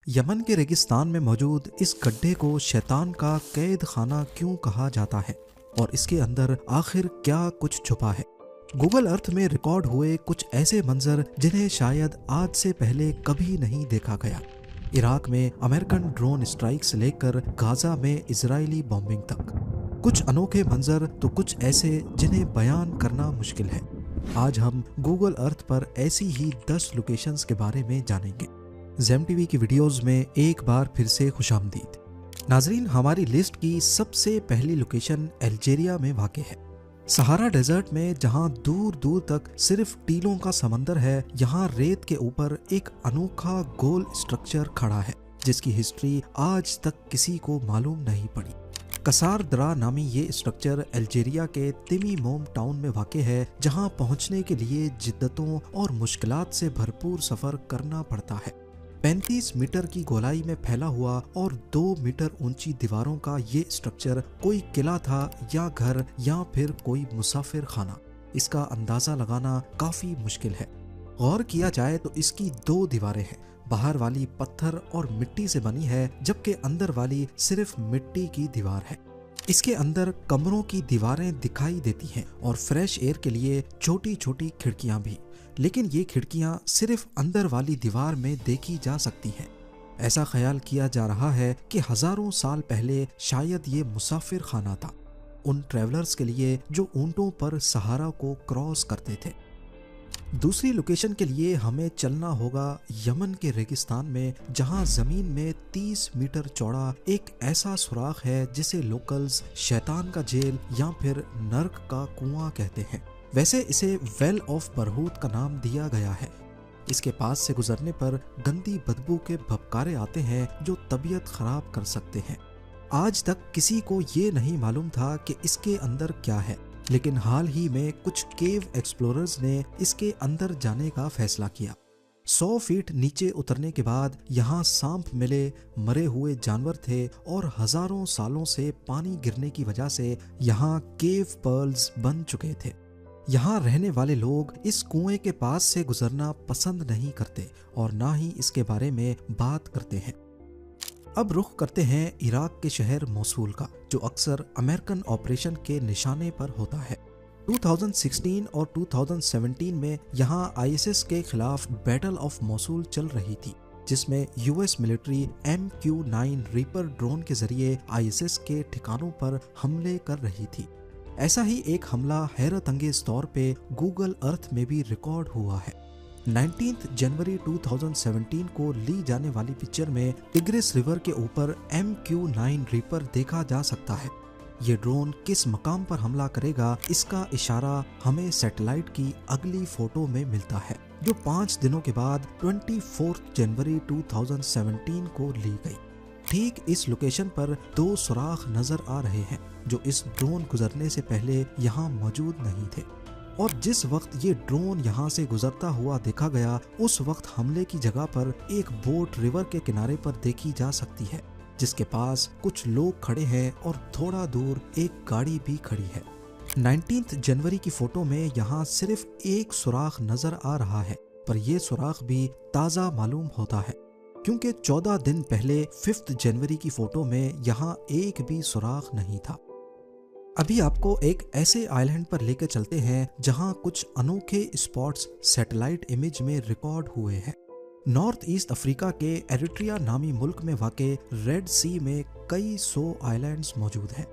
Yemen के रेगिस्तान में मौजूद इस गड्ढे को शैतान का कैद खाना क्यों कहा जाता है और इसके अंदर आखिर क्या कुछ छुपा है। गूगल अर्थ में रिकॉर्ड हुए कुछ ऐसे मंजर जिन्हें शायद आज से पहले कभी नहीं देखा गया। इराक में अमेरिकन ड्रोन स्ट्राइक से लेकर गाजा में इजरायली बॉम्बिंग तक कुछ अनोखे मंजर तो कुछ ऐसे जिन्हें बयान करना मुश्किल है। आज हम गूगल अर्थ पर ऐसी ही 10 लोकेशंस के बारे में जानेंगे। ज़ेम टीवी की वीडियोस में एक बार फिर से खुशामदीद। नाजरीन, हमारी लिस्ट की सबसे पहली लोकेशन अल्जीरिया में वाक़ है। सहारा डेजर्ट में जहां दूर दूर तक सिर्फ टीलों का समंदर है, यहां रेत के ऊपर एक अनोखा गोल स्ट्रक्चर खड़ा है जिसकी हिस्ट्री आज तक किसी को मालूम नहीं पड़ी। कसार दरा नामी ये स्ट्रक्चर अल्जीरिया के तिमी मोम टाउन में वाक़ है, जहां पहुंचने के लिए जिद्दतों और मुश्किलात से भरपूर सफर करना पड़ता है। 35 मीटर की गोलाई में फैला हुआ और 2 मीटर ऊंची दीवारों का ये स्ट्रक्चर कोई किला था या घर या फिर कोई मुसाफिर खाना, इसका अंदाजा लगाना काफी मुश्किल है। गौर किया जाए तो इसकी 2 दीवारें हैं। बाहर वाली पत्थर और मिट्टी से बनी है जबकि अंदर वाली सिर्फ मिट्टी की दीवार है। इसके अंदर कमरों की दीवारें दिखाई देती हैं और फ्रेश एयर के लिए छोटी छोटी खिड़कियां भी, लेकिन ये खिड़कियां सिर्फ अंदर वाली दीवार में देखी जा सकती हैं। ऐसा ख्याल किया जा रहा है कि हजारों साल पहले शायद ये मुसाफिर खाना था, उन ट्रैवलर्स के लिए जो ऊंटों पर सहारा को क्रॉस करते थे। दूसरी लोकेशन के लिए हमें चलना होगा यमन के रेगिस्तान में, जहां जमीन में 30 मीटर चौड़ा एक ऐसा सुराख है जिसे लोकल्स शैतान का जेल या फिर नर्क का कुआं कहते हैं। वैसे इसे वेल ऑफ बरहूत का नाम दिया गया है। इसके पास से गुजरने पर गंदी बदबू के भपकारे आते हैं जो तबीयत खराब कर सकते हैं। आज तक किसी को ये नहीं मालूम था कि इसके अंदर क्या है, लेकिन हाल ही में कुछ केव एक्सप्लोरर्स ने इसके अंदर जाने का फैसला किया। 100 फीट नीचे उतरने के बाद यहाँ सांप मिले, मरे हुए जानवर थे और हजारों सालों से पानी गिरने की वजह से यहाँ केव पर्ल्स बन चुके थे। यहाँ रहने वाले लोग इस कुएं के पास से गुजरना पसंद नहीं करते और ना ही इसके बारे में बात करते हैं। अब रुख करते हैं इराक के शहर मोसूल का, जो अक्सर अमेरिकन ऑपरेशन के निशाने पर होता है। 2016 और 2017 में यहाँ आईएसएस के खिलाफ बैटल ऑफ मोसूल चल रही थी, जिसमें US military MQ-9 reaper drone के जरिए आईएसएस के ठिकानों पर हमले कर रही थी। ऐसा ही एक हमला हैरत अंगेज तौर पे गूगल अर्थ में भी रिकॉर्ड हुआ है। 19 जनवरी 2017 को ली जाने वाली पिक्चर में टिग्रिस रिवर के ऊपर MQ-9 रीपर देखा जा सकता है। ये ड्रोन किस मकाम पर हमला करेगा, इसका इशारा हमें सैटेलाइट की अगली फोटो में मिलता है, जो 5 दिनों के बाद 24 जनवरी 2017 को ली गई। ठीक इस लोकेशन पर 2 सुराख नजर आ रहे हैं जो इस ड्रोन गुजरने से पहले यहाँ मौजूद नहीं थे, और जिस वक्त ये ड्रोन यहाँ से गुजरता हुआ देखा गया उस वक्त हमले की जगह पर एक बोट रिवर के किनारे पर देखी जा सकती है, जिसके पास कुछ लोग खड़े हैं और थोड़ा दूर एक गाड़ी भी खड़ी है। 19 जनवरी की फोटो में यहाँ सिर्फ एक सुराख नजर आ रहा है, पर यह सुराख भी ताज़ा मालूम होता है क्योंकि 14 दिन पहले 5 जनवरी की फोटो में यहाँ एक भी सुराख नहीं था। अभी आपको एक ऐसे आइलैंड पर लेकर चलते हैं जहाँ कुछ अनोखे स्पॉट्स सैटेलाइट इमेज में रिकॉर्ड हुए हैं। नॉर्थ ईस्ट अफ्रीका के एरिट्रिया नामी मुल्क में वाक़े रेड सी में कई 100 आइलैंड्स मौजूद हैं।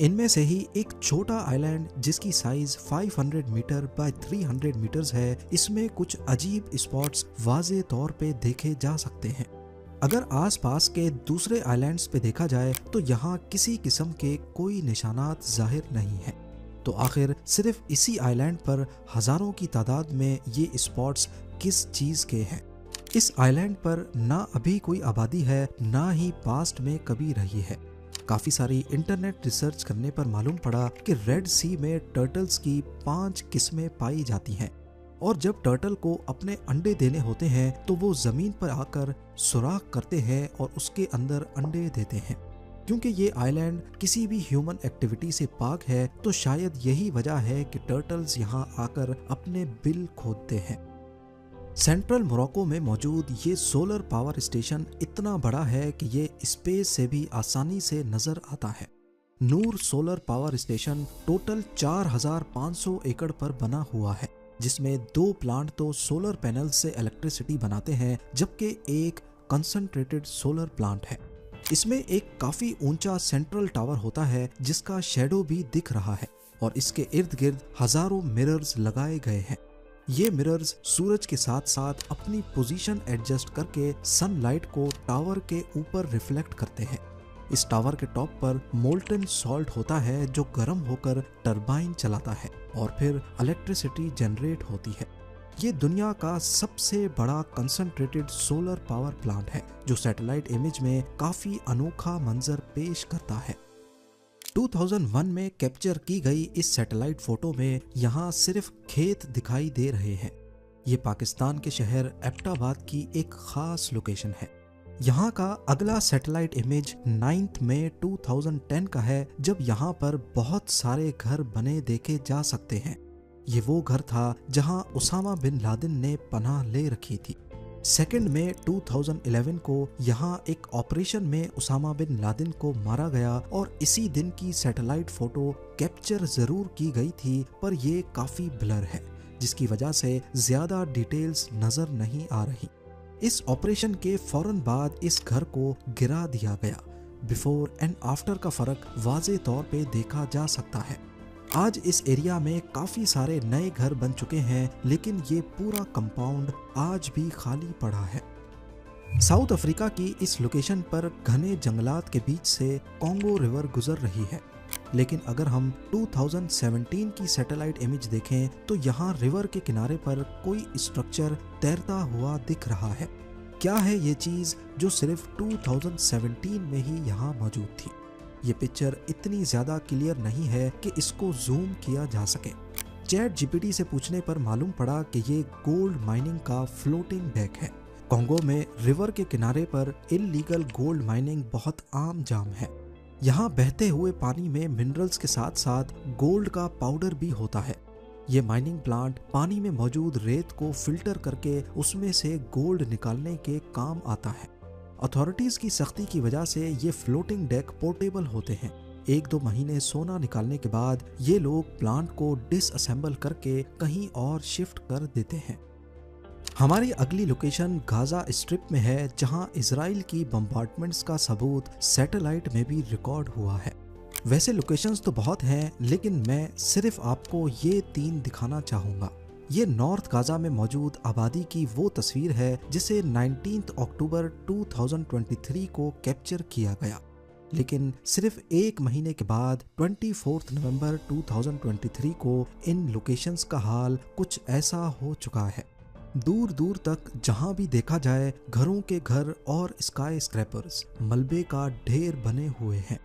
इनमें से ही एक छोटा आइलैंड जिसकी साइज 500 मीटर बाय 300 मीटर्स है, इसमें कुछ अजीब स्पॉट्स वाज़े तौर पे देखे जा सकते हैं। अगर आसपास के दूसरे आइलैंड्स पे देखा जाए तो यहाँ किसी किस्म के कोई निशानात जाहिर नहीं है, तो आखिर सिर्फ इसी आइलैंड पर हजारों की तादाद में ये स्पॉट्स किस चीज़ के हैं। इस आइलैंड पर ना अभी कोई आबादी है, ना ही पास्ट में कभी रही है। काफ़ी सारी इंटरनेट रिसर्च करने पर मालूम पड़ा कि रेड सी में टर्टल्स की 5 किस्में पाई जाती हैं, और जब टर्टल को अपने अंडे देने होते हैं तो वो ज़मीन पर आकर सुराख करते हैं और उसके अंदर अंडे देते हैं। क्योंकि ये आइलैंड किसी भी ह्यूमन एक्टिविटी से पाक है, तो शायद यही वजह है कि टर्टल्स यहाँ आकर अपने बिल खोदते हैं। सेंट्रल मोरक्को में मौजूद ये सोलर पावर स्टेशन इतना बड़ा है कि ये स्पेस से भी आसानी से नजर आता है। नूर सोलर पावर स्टेशन टोटल 4500 एकड़ पर बना हुआ है, जिसमें 2 प्लांट तो सोलर पैनल से इलेक्ट्रिसिटी बनाते हैं, जबकि एक कंसंट्रेटेड सोलर प्लांट है। इसमें एक काफी ऊंचा सेंट्रल टावर होता है जिसका शैडो भी दिख रहा है, और इसके इर्द गिर्द हजारों मिरर्स लगाए गए हैं। ये मिरर्स सूरज के साथ साथ अपनी पोजीशन एडजस्ट करके सनलाइट को टावर के ऊपर रिफ्लेक्ट करते हैं। इस टावर के टॉप पर मोल्टन सॉल्ट होता है जो गर्म होकर टरबाइन चलाता है और फिर इलेक्ट्रिसिटी जनरेट होती है। ये दुनिया का सबसे बड़ा कंसंट्रेटेड सोलर पावर प्लांट है जो सैटेलाइट इमेज में काफी अनोखा मंजर पेश करता है। 2001 में कैप्चर की गई इस सैटेलाइट फोटो में यहाँ सिर्फ खेत दिखाई दे रहे हैं। ये पाकिस्तान के शहर एबटाबाद की एक खास लोकेशन है। यहाँ का अगला सैटेलाइट इमेज 9 मई 2010 का है, जब यहाँ पर बहुत सारे घर बने देखे जा सकते हैं। ये वो घर था जहाँ उसामा बिन लादेन ने पनाह ले रखी थी। 2 मई 2011 को यहाँ एक ऑपरेशन में उसामा बिन लादेन को मारा गया और इसी दिन की सैटेलाइट फोटो कैप्चर जरूर की गई थी, पर ये काफी ब्लर है, जिसकी वजह से ज्यादा डिटेल्स नजर नहीं आ रही। इस ऑपरेशन के फौरन बाद इस घर को गिरा दिया गया। बिफोर एंड आफ्टर का फर्क वाज़े तौर पे देखा जा सकता है। आज इस एरिया में काफी सारे नए घर बन चुके हैं, लेकिन ये पूरा कंपाउंड आज भी खाली पड़ा है। साउथ अफ्रीका की इस लोकेशन पर घने जंगलात के बीच से कॉन्गो रिवर गुजर रही है, लेकिन अगर हम 2017 की सैटेलाइट इमेज देखें तो यहाँ रिवर के किनारे पर कोई स्ट्रक्चर तैरता हुआ दिख रहा है। क्या है ये चीज जो सिर्फ 2017 में ही यहाँ मौजूद थी? ये पिक्चर इतनी ज्यादा क्लियर नहीं है कि इसको जूम किया जा सके। चैट जीपीटी से पूछने पर मालूम पड़ा कि ये गोल्ड माइनिंग का फ्लोटिंग डेक है। कॉन्गो में रिवर के किनारे पर इल्लीगल गोल्ड माइनिंग बहुत आम जाम है। यहाँ बहते हुए पानी में मिनरल्स के साथ साथ गोल्ड का पाउडर भी होता है। ये माइनिंग प्लांट पानी में मौजूद रेत को फिल्टर करके उसमें से गोल्ड निकालने के काम आता है। अथॉरिटीज की सख्ती की वजह से ये फ्लोटिंग डेक पोर्टेबल होते हैं। 1-2 महीने सोना निकालने के बाद ये लोग प्लांट को डिसअसेंबल करके कहीं और शिफ्ट कर देते हैं। हमारी अगली लोकेशन गाजा स्ट्रिप में है, जहां इजराइल की बम्बार्डमेंट्स का सबूत सैटेलाइट में भी रिकॉर्ड हुआ है। वैसे लोकेशंस तो बहुत हैं, लेकिन मैं सिर्फ आपको ये 3 दिखाना चाहूँगा। ये नॉर्थ गाजा में मौजूद आबादी की वो तस्वीर है जिसे 19 अक्टूबर 2023 को कैप्चर किया गया, लेकिन सिर्फ 1 महीने के बाद 24 नवंबर 2023 को इन लोकेशंस का हाल कुछ ऐसा हो चुका है। दूर दूर तक जहां भी देखा जाए घरों के घर और स्काई स्क्रैपर्स मलबे का ढेर बने हुए हैं।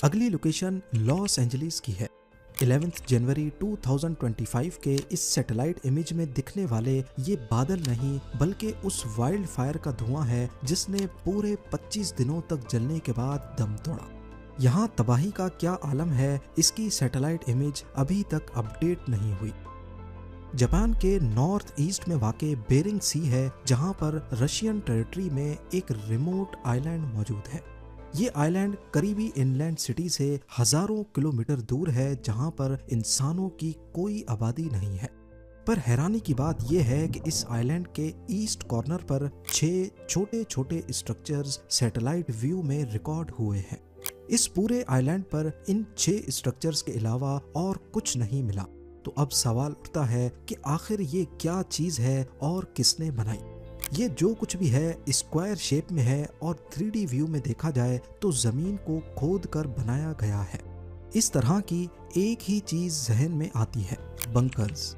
अगली लोकेशन लॉस एंजलिस की है। 11 जनवरी 2025 के इस सैटेलाइट इमेज में दिखने वाले ये बादल नहीं, बल्कि उस वाइल्ड फायर का धुआं है जिसने पूरे 25 दिनों तक जलने के बाद दम तोड़ा। यहाँ तबाही का क्या आलम है, इसकी सैटेलाइट इमेज अभी तक अपडेट नहीं हुई। जापान के नॉर्थ ईस्ट में वाक़े बेरिंग सी है, जहाँ पर रशियन टेरिटरी में एक रिमोट आइलैंड मौजूद है। ये आइलैंड करीबी इनलैंड सिटी से हजारों किलोमीटर दूर है, जहां पर इंसानों की कोई आबादी नहीं है। पर हैरानी की बात यह है कि इस आइलैंड के ईस्ट कॉर्नर पर 6 छोटे छोटे स्ट्रक्चर्स सैटेलाइट व्यू में रिकॉर्ड हुए हैं। इस पूरे आइलैंड पर इन 6 स्ट्रक्चर्स के अलावा और कुछ नहीं मिला। तो अब सवाल उठता है कि आखिर ये क्या चीज है और किसने बनाई? ये जो कुछ भी है स्क्वायर शेप में है और 3D व्यू में देखा जाए तो जमीन को खोद कर बनाया गया है। इस तरह की एक ही चीज जहन में आती है, बंकर्स।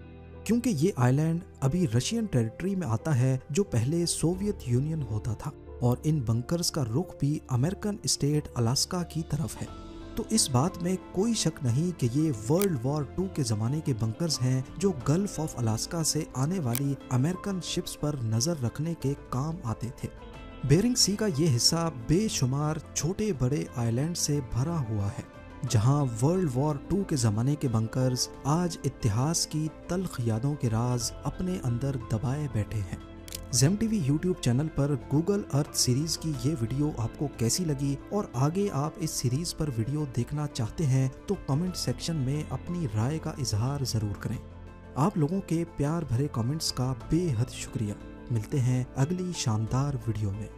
क्योंकि ये आइलैंड अभी रशियन टेरिटरी में आता है जो पहले सोवियत यूनियन होता था, और इन बंकर्स का रुख भी अमेरिकन स्टेट अलास्का की तरफ है। तो इस बात में कोई शक नहीं कि ये वर्ल्ड वॉर 2 के जमाने के बंकर्स हैं जो गल्फ ऑफ अलास्का से आने वाली अमेरिकन शिप्स पर नजर रखने के काम आते थे। बेरिंग सी का ये हिस्सा बेशुमार छोटे बड़े आइलैंड से भरा हुआ है। जहां वर्ल्ड वॉर 2 के ज़माने के बंकर्स आज इतिहास की तल्ख यादों के राज अपने अंदर दबाए बैठे हैं। ज़ेम टीवी यूट्यूब चैनल पर गूगल अर्थ सीरीज की ये वीडियो आपको कैसी लगी और आगे आप इस सीरीज पर वीडियो देखना चाहते हैं तो कमेंट सेक्शन में अपनी राय का इजहार ज़रूर करें। आप लोगों के प्यार भरे कमेंट्स का बेहद शुक्रिया। मिलते हैं अगली शानदार वीडियो में।